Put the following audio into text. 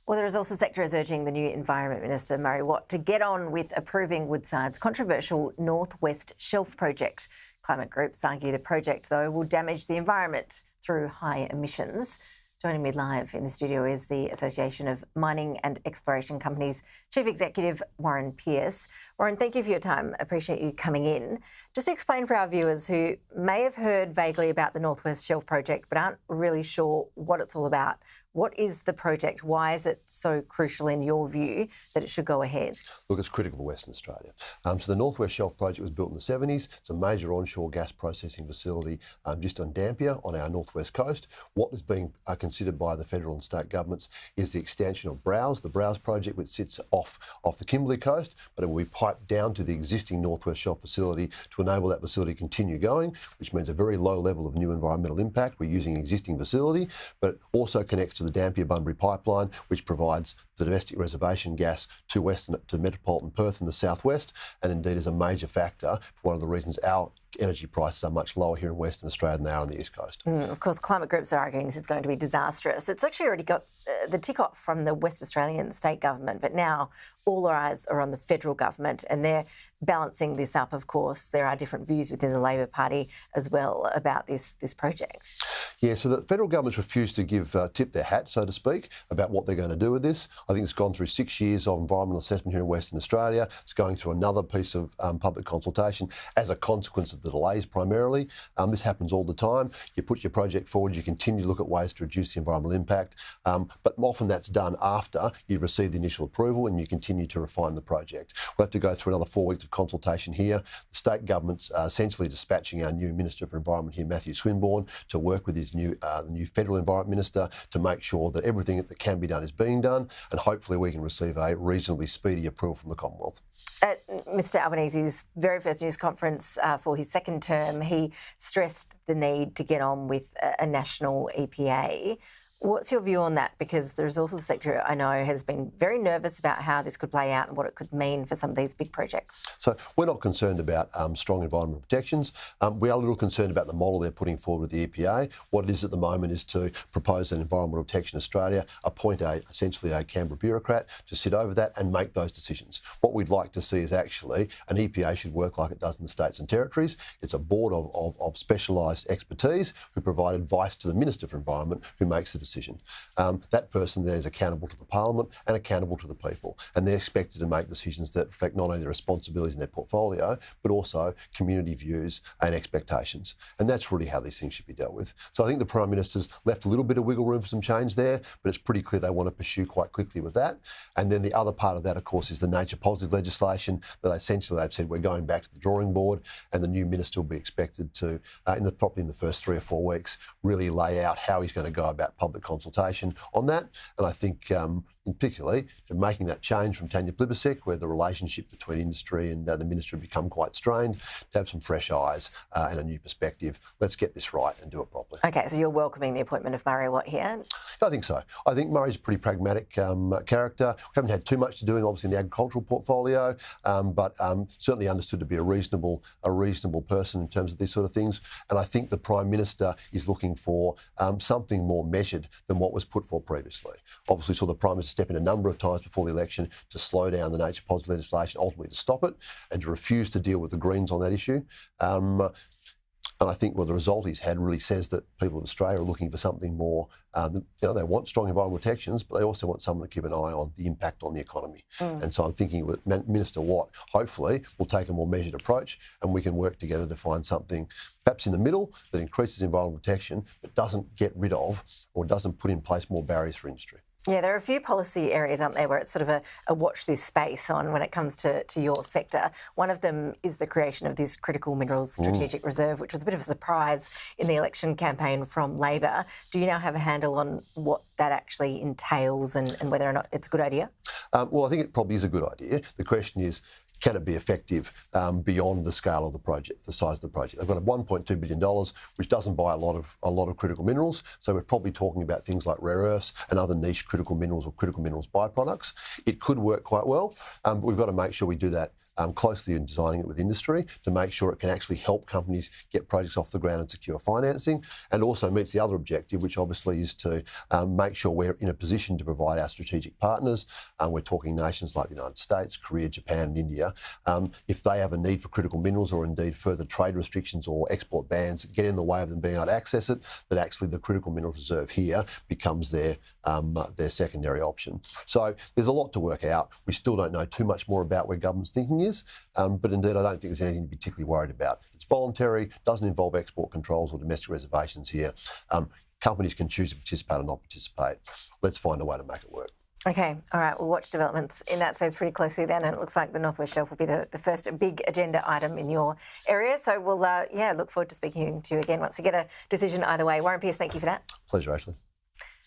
Well, the resources sector is urging the new Environment Minister, Murray Watt, to get on with approving Woodside's controversial North West Shelf project. Climate groups argue the project, though, will damage the environment through high emissions. Joining me live in the studio is the Association of Mining and Exploration Companies Chief Executive, Warren Pearce. Warren, thank you for your time. Appreciate you coming in. Just to explain for our viewers who may have heard vaguely about the North West Shelf project but aren't really sure what it's all about. What is the project? Why is it so crucial in your view that it should go ahead? Look, it's critical for Western Australia. So the North West Shelf project was built in the 70s. It's a major onshore gas processing facility just on Dampier on our northwest coast. What is being considered by the federal and state governments is the extension of Browse, the Browse project, which sits off the Kimberley coast, but it will be piped down to the existing North West Shelf facility to enable that facility to continue going, which means a very low level of new environmental impact. We're using an existing facility, but it also connects to the Dampier-Bunbury pipeline, which provides the domestic reservation gas to metropolitan Perth in the southwest, and indeed is a major factor for one of the reasons our energy prices are much lower here in Western Australia than they are on the East Coast. Of course, climate groups are arguing this is going to be disastrous. It's actually already got the tick-off from the West Australian state government, but now all our eyes are on the federal government, and they're balancing this up, of course. There are different views within the Labor Party as well about this project. Yeah, so the federal government's refused to tip their hat, so to speak, about what they're going to do with this. I think it's gone through 6 years of environmental assessment here in Western Australia. It's going through another piece of public consultation as a consequence of the delays primarily. This happens all the time. You put your project forward, you continue to look at ways to reduce the environmental impact, but often that's done after you've received the initial approval and you continue to refine the project. We'll have to go through another 4 weeks of consultation here. The state government's essentially dispatching our new Minister for Environment here, Matthew Swinburne, to work with his new Federal Environment Minister to make sure that everything that can be done is being done, and hopefully we can receive a reasonably speedy approval from the Commonwealth. At Mr Albanese's very first news conference for his second term, he stressed the need to get on with a national EPA. What's your view on that? Because the resources sector, I know, has been very nervous about how this could play out and what it could mean for some of these big projects. So we're not concerned about strong environmental protections. We are a little concerned about the model they're putting forward with the EPA. What it is at the moment is to propose an Environmental Protection Australia, appoint essentially a Canberra bureaucrat to sit over that and make those decisions. What we'd like to see is actually an EPA should work like it does in the states and territories. It's a board of specialised expertise who provide advice to the Minister for Environment who makes the decision. That person then is accountable to the Parliament and accountable to the people, and they're expected to make decisions that reflect not only their responsibilities in their portfolio but also community views and expectations, and that's really how these things should be dealt with. So I think the Prime Minister's left a little bit of wiggle room for some change there, but it's pretty clear they want to pursue quite quickly with that. And then the other part of that, of course, is the nature positive legislation that essentially they've said we're going back to the drawing board, and the new Minister will be expected to, probably in the first 3 or 4 weeks, really lay out how he's going to go about public consultation on that. And I think in particularly making that change from Tanya Plibersek, where the relationship between industry and the ministry become quite strained, to have some fresh eyes and a new perspective. Let's get this right and do it properly. Okay, so you're welcoming the appointment of Murray Watt here? I think so. I think Murray's a pretty pragmatic character. We haven't had too much to do, obviously, in the agricultural portfolio, but certainly understood to be a reasonable person in terms of these sort of things. And I think the Prime Minister is looking for something more measured than what was put forward previously. Obviously, saw the Prime Minister step in a number of times before the election to slow down the nature positive legislation, ultimately to stop it, and to refuse to deal with the Greens on that issue. And I think the result he's had really says that people in Australia are looking for something more. They want strong environmental protections, but they also want someone to keep an eye on the impact on the economy. And so I'm thinking that Minister Watt, hopefully, will take a more measured approach, and we can work together to find something perhaps in the middle that increases environmental protection, but doesn't get rid of or doesn't put in place more barriers for industry. Yeah, there are a few policy areas, aren't there, where it's sort of a watch this space on when it comes to your sector. One of them is the creation of this critical minerals strategic reserve, which was a bit of a surprise in the election campaign from Labor. Do you now have a handle on what that actually entails and whether or not it's a good idea? Well, I think it probably is a good idea. The question is, can it be effective beyond the scale of the project, the size of the project? They've got $1.2 billion, which doesn't buy a lot of critical minerals. So we're probably talking about things like rare earths and other niche critical minerals or critical minerals byproducts. It could work quite well, but we've got to make sure we do that closely in designing it with industry to make sure it can actually help companies get projects off the ground and secure financing, and also meets the other objective, which obviously is to make sure we're in a position to provide our strategic partners. We're talking nations like the United States, Korea, Japan and India. If they have a need for critical minerals or indeed further trade restrictions or export bans that get in the way of them being able to access it, that actually the critical minerals reserve here becomes their secondary option. So there's a lot to work out. We still don't know too much more about where government's thinking is, but indeed I don't think there's anything to be particularly worried about. It's voluntary, doesn't involve export controls or domestic reservations here. Companies can choose to participate or not participate. Let's find a way to make it work. Okay, all right, we'll watch developments in that space pretty closely then, and it looks like the North West Shelf will be the first big agenda item in your area. So we'll, look forward to speaking to you again once we get a decision either way. Warren Pearce, thank you for that. Pleasure, Ashley.